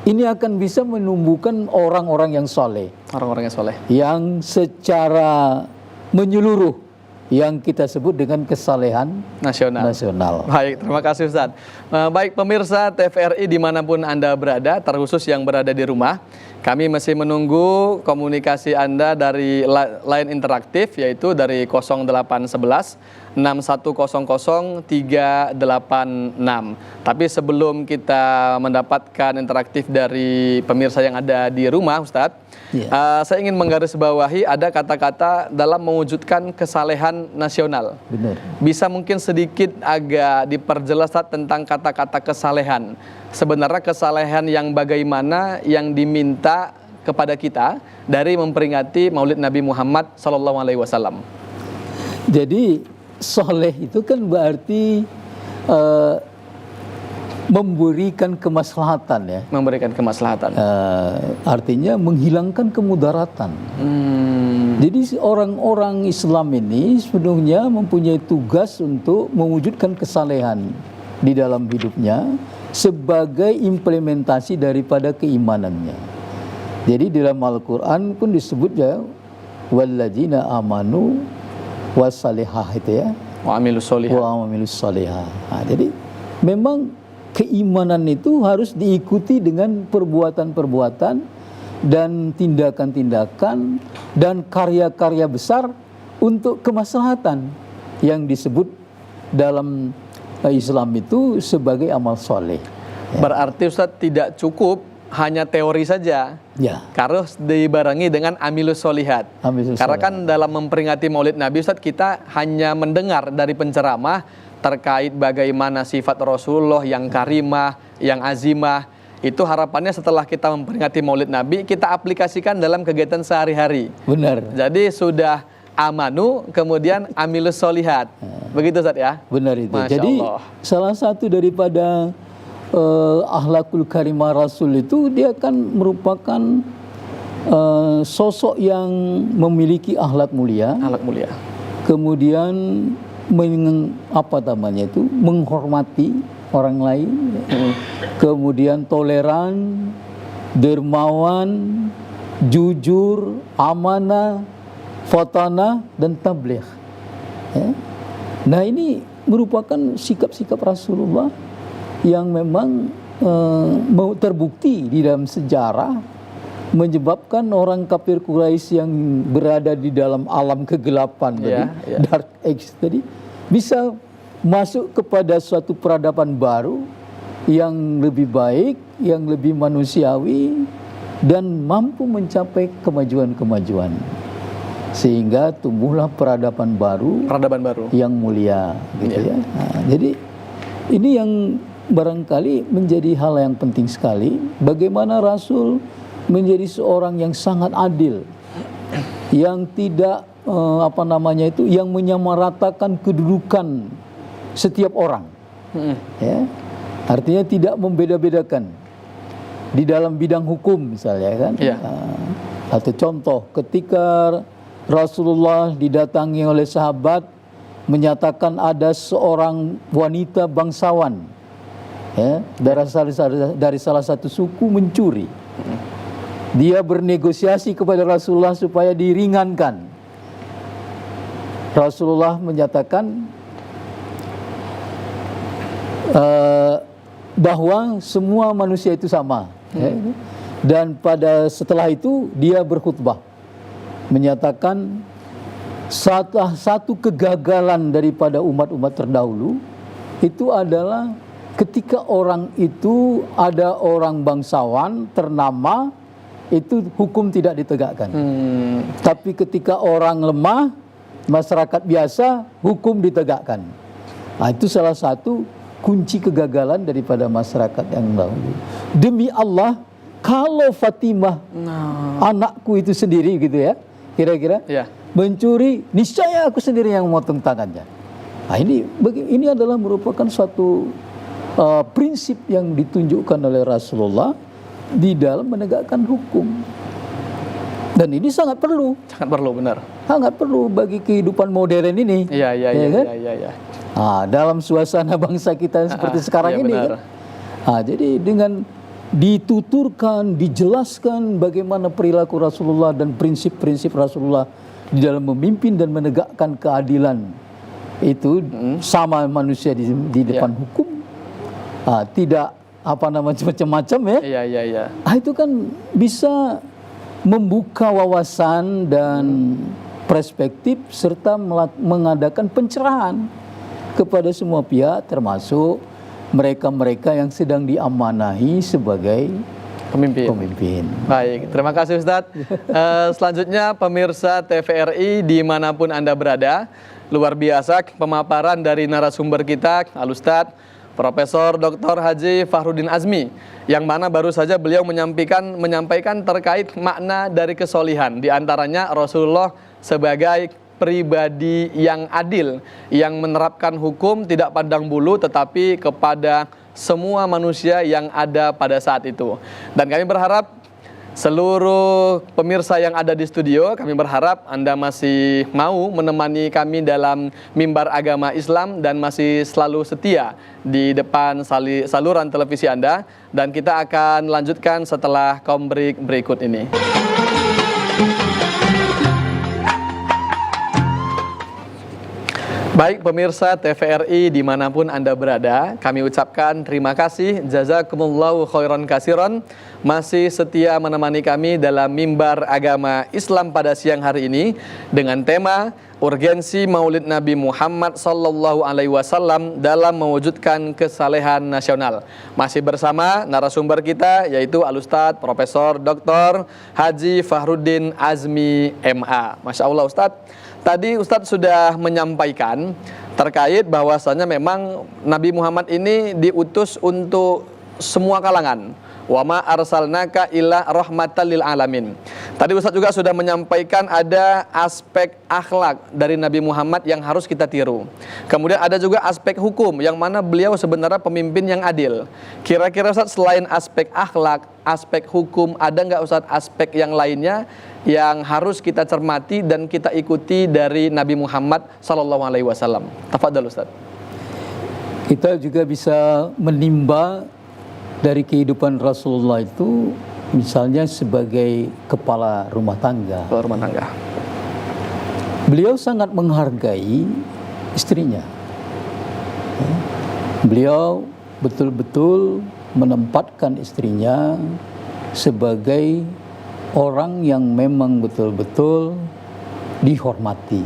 Ini akan bisa menumbuhkan orang-orang yang soleh, Orang-orang yang soleh. yang secara menyeluruh yang kita sebut dengan kesalehan nasional. Baik, terima kasih Ustaz. Baik pemirsa TVRI dimanapun Anda berada, terkhusus yang berada di rumah, kami masih menunggu komunikasi Anda dari line interaktif, yaitu dari 0811 6100 386. Tapi sebelum kita mendapatkan interaktif dari pemirsa yang ada di rumah, Ustadz, saya ingin menggarisbawahi ada kata-kata dalam mewujudkan kesalehan nasional. Benar. Bisa mungkin sedikit agak diperjelas tentang kata-kata kesalehan. Sebenarnya kesalehan yang bagaimana yang diminta kepada kita dari memperingati Maulid Nabi Muhammad SAW. Jadi soleh itu kan berarti memberikan kemaslahatan ya. Memberikan kemaslahatan. Artinya menghilangkan kemudaratan. Jadi orang-orang Islam ini sepenuhnya mempunyai tugas untuk mewujudkan kesalehan di dalam hidupnya sebagai implementasi daripada keimanannya. Jadi dalam Al-Quran pun disebut ya walladzina amanu wassalihah itu ya. Wa amilus solihah. Wa amilus solihah. Nah, jadi memang keimanan itu harus diikuti dengan perbuatan-perbuatan dan tindakan-tindakan dan karya-karya besar untuk kemaslahatan yang disebut dalam Islam itu sebagai amal soleh. Ya. Berarti Ustaz tidak cukup hanya teori saja. Ya. Harus dibarengi dengan amilus solihat. Karena kan dalam memperingati Maulid Nabi Ustaz, kita hanya mendengar dari penceramah terkait bagaimana sifat Rasulullah yang karimah, yang azimah. Itu harapannya setelah kita memperingati Maulid Nabi, kita aplikasikan dalam kegiatan sehari-hari. Benar. Jadi sudah amanu, kemudian amilus solihat. Begitu Ustaz ya? Benar itu. Masya Jadi Allah. salah satu daripada akhlakul karimah Rasul itu dia kan merupakan sosok yang memiliki akhlak mulia. Akhlak mulia. Kemudian menghormati orang lain. Kemudian toleran, dermawan, jujur, amanah, fatanah, dan tabligh. Ya. Nah ini merupakan sikap-sikap Rasulullah yang memang terbukti di dalam sejarah menyebabkan orang kafir Quraisy yang berada di dalam alam kegelapan dark age tadi bisa masuk kepada suatu peradaban baru yang lebih baik, yang lebih manusiawi dan mampu mencapai kemajuan-kemajuan. sehingga tumbuhlah peradaban baru yang mulia gitu ya. Nah, jadi ini yang barangkali menjadi hal yang penting sekali, bagaimana Rasul menjadi seorang yang sangat adil, yang tidak yang menyamaratakan kedudukan setiap orang. Ya. Artinya tidak membeda-bedakan di dalam bidang hukum misalnya kan. Atau contoh ketika Rasulullah didatangi oleh sahabat menyatakan ada seorang wanita bangsawan ya, dari salah satu suku mencuri. Dia bernegosiasi kepada Rasulullah supaya diringankan. Rasulullah menyatakan bahwa semua manusia itu sama. Ya. Dan setelah itu dia berkhutbah menyatakan satu kegagalan daripada umat-umat terdahulu itu adalah ketika orang itu ada orang bangsawan ternama itu hukum tidak ditegakkan. Tapi ketika orang lemah, masyarakat biasa, hukum ditegakkan. Nah, itu salah satu kunci kegagalan daripada masyarakat yang dahulu. Demi Allah, kalau Fatimah anakku itu sendiri gitu ya, kira-kira mencuri, niscaya aku sendiri yang memotong tangannya. Nah, ini adalah merupakan suatu prinsip yang ditunjukkan oleh Rasulullah di dalam menegakkan hukum. Dan ini sangat perlu. Sangat perlu, benar. Sangat perlu bagi kehidupan modern ini. Iya. Nah, dalam suasana bangsa kita seperti sekarang ini kan. Nah, jadi dengan dituturkan, dijelaskan bagaimana perilaku Rasulullah dan prinsip-prinsip Rasulullah di dalam memimpin dan menegakkan keadilan itu sama manusia di depan hukum. Tidak macam-macam ya. Iya. Itu kan bisa membuka wawasan dan perspektif serta mengadakan pencerahan kepada semua pihak, termasuk mereka-mereka yang sedang diamanahi sebagai pemimpin. Baik, terima kasih Ustadz. Selanjutnya pemirsa TVRI dimanapun Anda berada, luar biasa pemaparan dari narasumber kita, Al-Ustadz Profesor Dr. Haji Fahrudin Azmi, yang mana baru saja beliau menyampaikan terkait makna dari kesolihan, di antaranya Rasulullah sebagai pribadi yang adil, yang menerapkan hukum tidak pandang bulu tetapi kepada semua manusia yang ada pada saat itu. Dan kami berharap seluruh pemirsa yang ada di studio, kami berharap Anda masih mau menemani kami dalam mimbar agama Islam dan masih selalu setia di depan saluran televisi Anda. Dan kita akan lanjutkan setelah break berikut ini. Baik pemirsa TVRI dimanapun Anda berada, kami ucapkan terima kasih, jazakumullahu khairan kasiron, masih setia menemani kami dalam mimbar agama Islam pada siang hari ini dengan tema urgensi Maulid Nabi Muhammad Sallallahu Alaihi Wasallam dalam mewujudkan kesalehan nasional. Masih bersama narasumber kita yaitu Al-Ustadz Profesor Dr. Haji Fahrudin Azmi MA. Masya Allah Ustadz. Tadi Ustadz sudah menyampaikan terkait bahwasannya memang Nabi Muhammad ini diutus untuk semua kalangan. Wa ma arsalnaka illa rahmatan lil alamin. Tadi Ustadz juga sudah menyampaikan ada aspek akhlak dari Nabi Muhammad yang harus kita tiru. Kemudian ada juga aspek hukum yang mana beliau sebenarnya pemimpin yang adil. Kira-kira Ustadz selain aspek akhlak, aspek hukum, ada nggak Ustadz aspek yang lainnya yang harus kita cermati dan kita ikuti dari Nabi Muhammad Sallallahu Alaihi Wasallam? Tafadhal Ustadz. Kita juga bisa menimba dari kehidupan Rasulullah itu, misalnya sebagai kepala rumah tangga. Beliau sangat menghargai istrinya. Beliau betul-betul menempatkan istrinya sebagai orang yang memang betul-betul dihormati.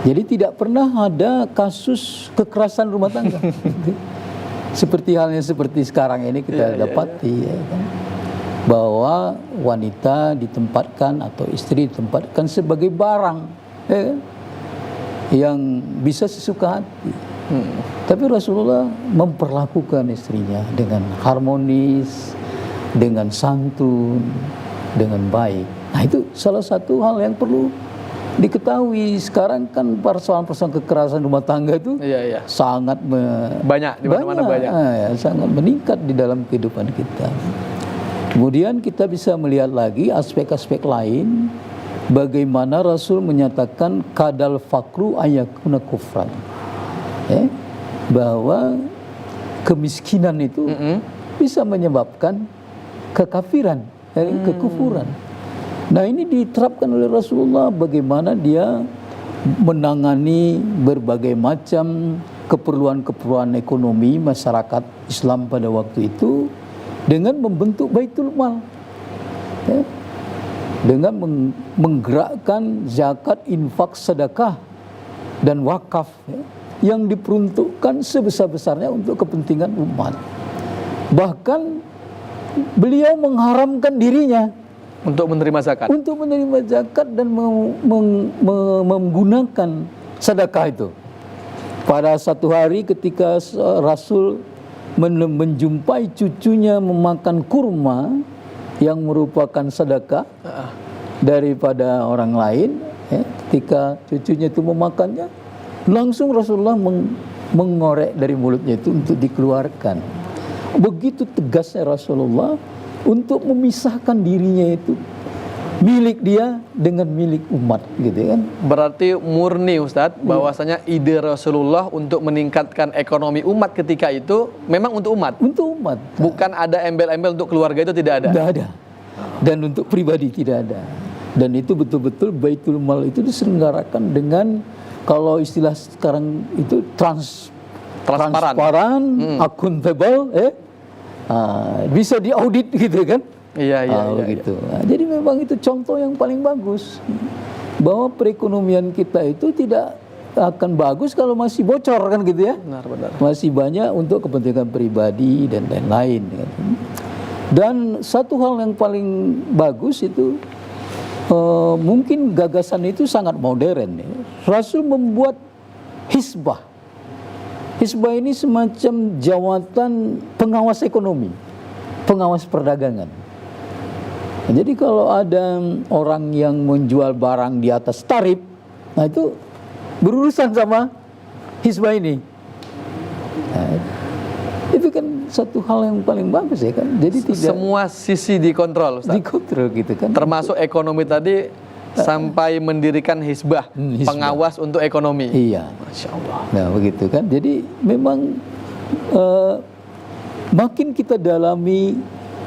Jadi tidak pernah ada kasus kekerasan rumah tangga. Seperti halnya seperti sekarang ini kita dapati. Ya kan? bahwa wanita ditempatkan atau istri ditempatkan sebagai barang, ya kan? Yang bisa sesuka hati. Tapi Rasulullah memperlakukan istrinya dengan harmonis, dengan santun, dengan baik. Nah, itu salah satu hal yang perlu diketahui. Sekarang kan persoalan-persoalan kekerasan rumah tangga itu sangat banyak, di mana-mana banyak. Ya, sangat meningkat di dalam kehidupan kita. Kemudian kita bisa melihat lagi aspek-aspek lain, bagaimana Rasul menyatakan kadal fakru ayakuna kufran, bahwa kemiskinan itu bisa menyebabkan kekafiran, kekufuran. Nah, ini diterapkan oleh Rasulullah, bagaimana dia menangani berbagai macam keperluan-keperluan ekonomi masyarakat Islam pada waktu itu dengan membentuk Baitul Mal, dengan menggerakkan zakat, infak, sedekah dan wakaf, yang diperuntukkan sebesar-besarnya untuk kepentingan umat. Bahkan beliau mengharamkan dirinya untuk menerima zakat. Untuk menerima zakat dan menggunakan sedekah itu. Pada satu hari ketika Rasul menjumpai cucunya memakan kurma yang merupakan sedekah daripada orang lain, ketika cucunya itu memakannya, langsung Rasulullah mengorek dari mulutnya itu untuk dikeluarkan. Begitu tegasnya Rasulullah untuk memisahkan dirinya itu, milik dia dengan milik umat, gitu kan. Berarti murni Ustadz, bahwasanya ide Rasulullah untuk meningkatkan ekonomi umat ketika itu memang untuk umat. Untuk umat. Bukan ada embel-embel untuk keluarga, itu tidak ada. Tidak ada. Dan untuk pribadi tidak ada. Dan itu betul-betul Baitul Mal itu diselenggarakan dengan, kalau istilah sekarang itu transparan, akuntabel, bisa diaudit gitu kan. Iya. Gitu. Nah, jadi memang itu contoh yang paling bagus, bahwa perekonomian kita itu tidak akan bagus kalau masih bocor kan gitu ya. Benar. Masih banyak untuk kepentingan pribadi dan lain-lain. Dan satu hal yang paling bagus itu, mungkin gagasan itu sangat modern. Rasul membuat hisbah. Hisbah ini semacam jawatan pengawas ekonomi, pengawas perdagangan. Jadi kalau ada orang yang menjual barang di atas tarif, nah itu berurusan sama hisbah ini. Nah, itu kan satu hal yang paling bagus ya kan. Jadi tidak semua sisi dikontrol, Ustaz. Dikontrol gitu kan. Termasuk ekonomi tadi, sampai mendirikan hisbah, pengawas untuk ekonomi. Iya. Masya Allah. Nah begitu kan. Jadi memang makin kita dalami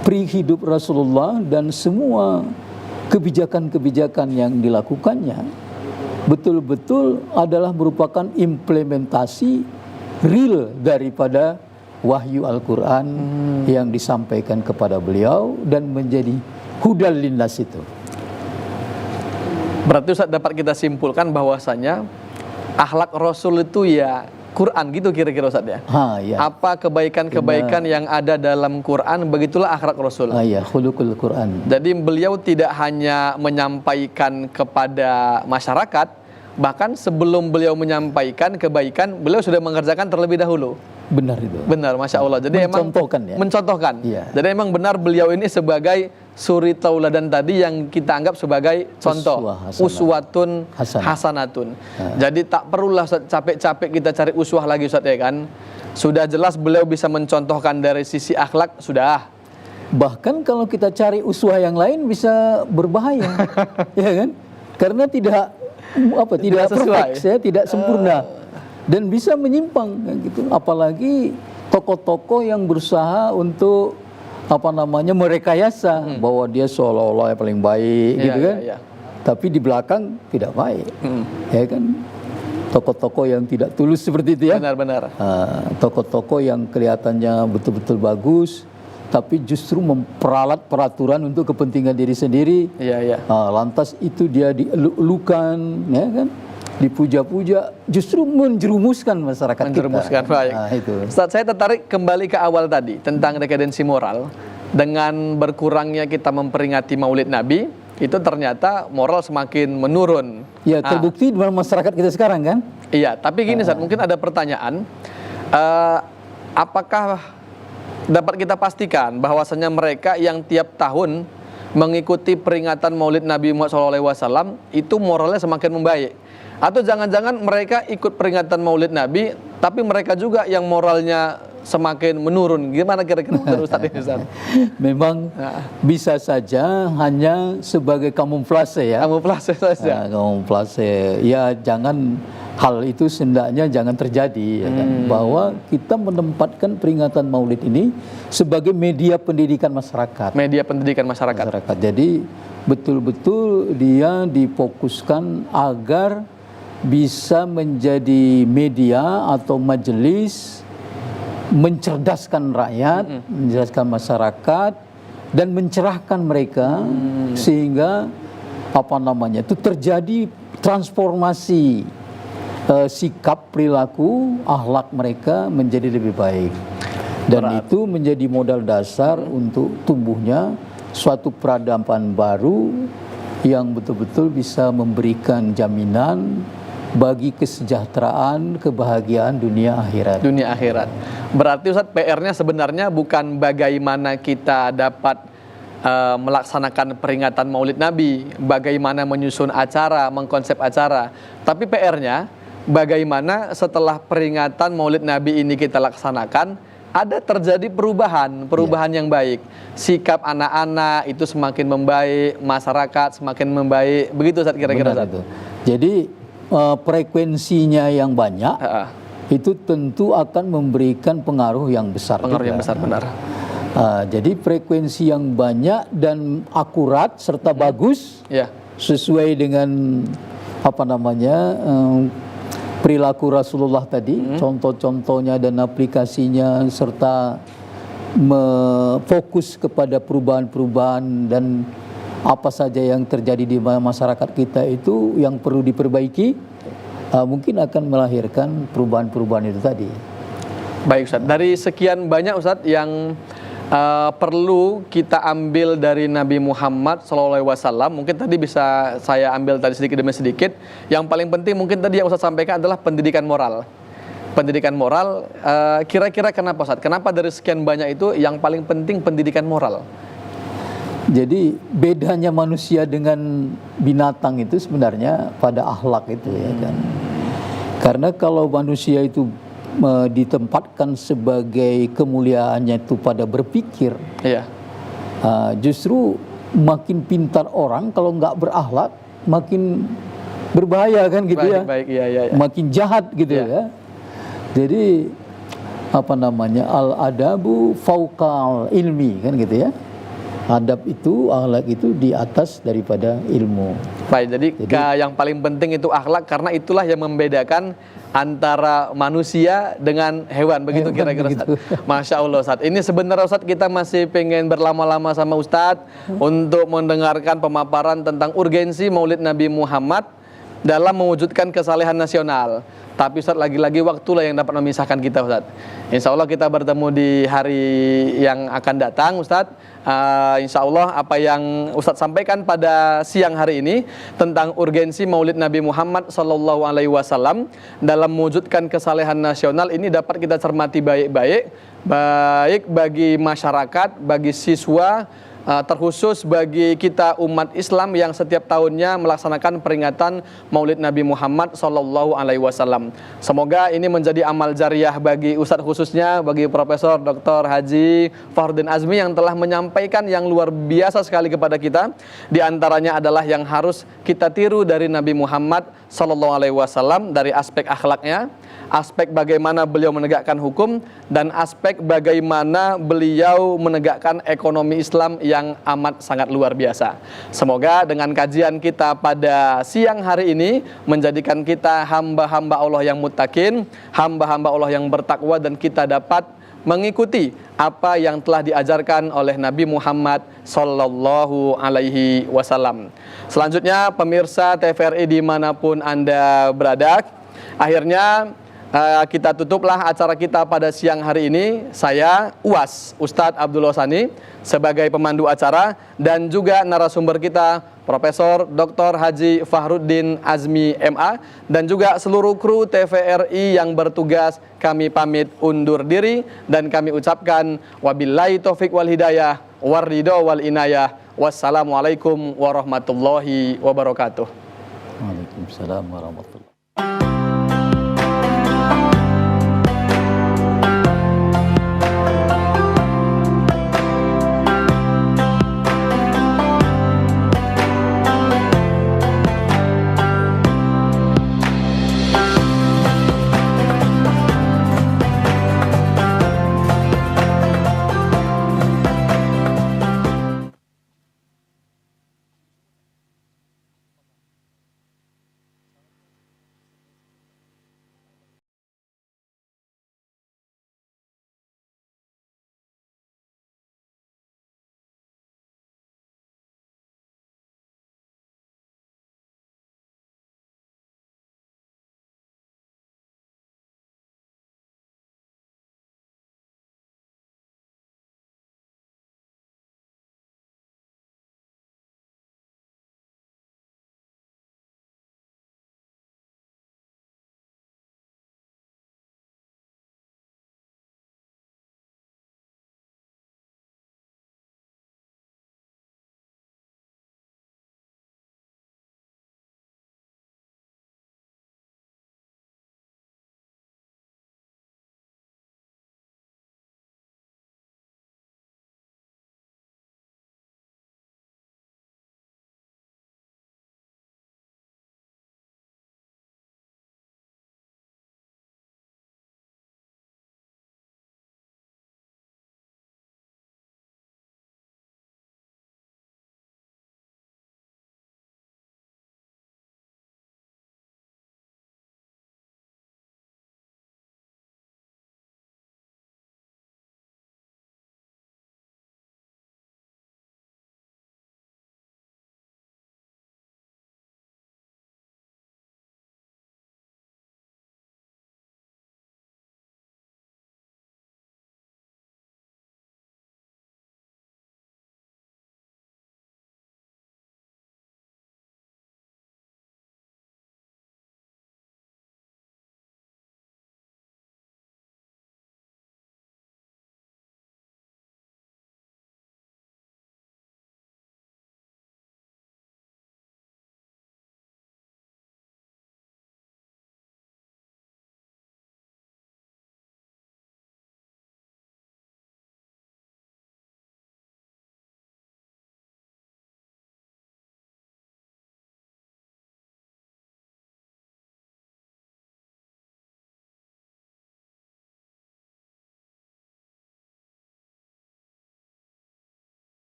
pri hidup Rasulullah dan semua kebijakan-kebijakan yang dilakukannya, betul-betul adalah merupakan implementasi real daripada wahyu Al-Quran yang disampaikan kepada beliau dan menjadi hudal linnas itu. Berarti Ustaz, dapat kita simpulkan bahwasanya akhlak Rasul itu ya Quran gitu kira-kira Ustaz ya. Ya. Apa kebaikan-kebaikan yang ada dalam Quran, begitulah akhlak Rasul. Ya, khuluqul Quran. Jadi beliau tidak hanya menyampaikan kepada masyarakat, bahkan sebelum beliau menyampaikan kebaikan, beliau sudah mengerjakan terlebih dahulu. Benar itu. Benar, Masya Allah. Jadi mencontohkan, emang mencontohkan. Ya. Jadi emang benar beliau ini sebagai suri tauladan tadi yang kita anggap sebagai contoh, uswatun hasanatun. Jadi tak perlulah capek-capek kita cari uswah lagi Ustaz ya kan. Sudah jelas beliau bisa mencontohkan dari sisi akhlak, sudah. Bahkan kalau kita cari uswah yang lain bisa berbahaya. Ya kan? Karena tidak perfect, ya, tidak sempurna. Dan bisa menyimpang gitu. Apalagi tokoh-tokoh yang berusaha untuk merekayasa bahwa dia seolah-olah yang paling baik gitu kan. Tapi di belakang tidak baik. Ya kan? Tokoh-tokoh yang tidak tulus seperti itu ya. Benar-benar. Tokoh-tokoh yang kelihatannya betul-betul bagus tapi justru memperalat peraturan untuk kepentingan diri sendiri. Lantas itu dia dielulukan, ya kan? Dipuja-puja, justru menjerumuskan masyarakat kita. Baik. Itu. Ustaz, saya tertarik kembali ke awal tadi tentang dekadensi moral. dengan berkurangnya kita memperingati Maulid Nabi, itu ternyata moral semakin menurun. Ya, terbukti di masyarakat kita sekarang kan? Iya, tapi gini Ustaz, mungkin ada pertanyaan, apakah dapat kita pastikan bahwasanya mereka yang tiap tahun mengikuti peringatan Maulid Nabi Muhammad SAW itu moralnya semakin membaik? Atau jangan-jangan mereka ikut peringatan Maulid Nabi, tapi mereka juga yang moralnya semakin menurun? Gimana kira-kira Ustaz ini, Ustaz? Memang bisa saja hanya sebagai kamuflase ya. Kamuflase saja. Kamuflase. Ya, jangan hal itu hendaknya jangan terjadi ya kan? Bahwa kita menempatkan peringatan Maulid ini sebagai media pendidikan masyarakat. Media pendidikan masyarakat. Jadi betul-betul dia difokuskan agar bisa menjadi media atau majelis mencerdaskan rakyat, mencerdaskan masyarakat, dan mencerahkan mereka sehingga itu terjadi transformasi sikap, perilaku, akhlak mereka menjadi lebih baik. Dan itu menjadi modal dasar untuk tumbuhnya suatu peradaban baru yang betul-betul bisa memberikan jaminan bagi kesejahteraan, kebahagiaan dunia akhirat. Dunia akhirat. Berarti Ustaz, PR-nya sebenarnya bukan bagaimana kita dapat melaksanakan peringatan Maulid Nabi, bagaimana menyusun acara, mengkonsep acara, tapi PR-nya bagaimana setelah peringatan Maulid Nabi ini kita laksanakan, ada terjadi perubahan yang baik. Sikap anak-anak itu semakin membaik, masyarakat semakin membaik. Begitu Ustaz kira-kira Ustaz. Jadi frekuensinya yang banyak itu tentu akan memberikan pengaruh yang besar. Pengaruh yang besar, benar. Jadi frekuensi yang banyak dan akurat serta bagus, sesuai dengan perilaku Rasulullah tadi, contoh-contohnya dan aplikasinya, serta fokus kepada perubahan-perubahan dan apa saja yang terjadi di masyarakat kita itu yang perlu diperbaiki, mungkin akan melahirkan perubahan-perubahan itu tadi. Baik Ustaz, dari sekian banyak Ustaz yang perlu kita ambil dari Nabi Muhammad SAW, mungkin tadi bisa saya ambil tadi sedikit demi sedikit. Yang paling penting mungkin tadi yang Ustaz sampaikan adalah pendidikan moral. Pendidikan moral, kira-kira kenapa Ustaz? Kenapa dari sekian banyak itu yang paling penting pendidikan moral? Jadi bedanya manusia dengan binatang itu sebenarnya pada akhlak itu ya kan. Karena kalau manusia itu ditempatkan sebagai kemuliaannya itu pada berpikir, justru makin pintar orang kalau nggak berakhlak makin berbahaya kan gitu. Makin jahat gitu ya. Jadi al-adabu fauqal ilmi kan gitu ya. Adab itu, akhlak itu di atas daripada ilmu. Baik, jadi yang paling penting itu akhlak, karena itulah yang membedakan antara manusia dengan hewan. Begitu kira-kira Ustaz. Masya Allah Ustaz. Ini sebenarnya Ustaz kita masih pengen berlama-lama sama Ustaz untuk mendengarkan pemaparan tentang urgensi Maulid Nabi Muhammad dalam mewujudkan kesalehan nasional. Tapi Ustaz, lagi-lagi waktulah yang dapat memisahkan kita Ustaz. Insya Allah kita bertemu di hari yang akan datang Ustaz. Insya Allah apa yang Ustaz sampaikan pada siang hari ini tentang urgensi Maulid Nabi Muhammad SAW dalam mewujudkan kesalehan nasional ini dapat kita cermati baik-baik, baik bagi masyarakat, bagi siswa, terkhusus bagi kita umat Islam yang setiap tahunnya melaksanakan peringatan Maulid Nabi Muhammad SAW. Semoga ini menjadi amal jariah bagi Ustadz, khususnya bagi Profesor Dr. Haji Fahrudin Azmi yang telah menyampaikan yang luar biasa sekali kepada kita. Di antaranya adalah yang harus kita tiru dari Nabi Muhammad SAW dari aspek akhlaknya, aspek bagaimana beliau menegakkan hukum, dan aspek bagaimana beliau menegakkan ekonomi Islam yang amat sangat luar biasa. Semoga dengan kajian kita pada siang hari ini menjadikan kita hamba-hamba Allah yang muttaqin, hamba-hamba Allah yang bertakwa, dan kita dapat mengikuti apa yang telah diajarkan oleh Nabi Muhammad Sallallahu Alaihi Wasallam. Selanjutnya pemirsa TVRI dimanapun Anda berada, akhirnya kita tutuplah acara kita pada siang hari ini. Saya UAS, Ustadz Abdul Hosani, sebagai pemandu acara, dan juga narasumber kita Profesor Dr. Haji Fahruddin Azmi MA, dan juga seluruh kru TVRI yang bertugas. Kami pamit undur diri dan kami ucapkan wabillahi taufik wal hidayah warridho wal inayah. Wassalamualaikum warahmatullahi wabarakatuh. Waalaikumsalam warahmatullahi wabarakatuh.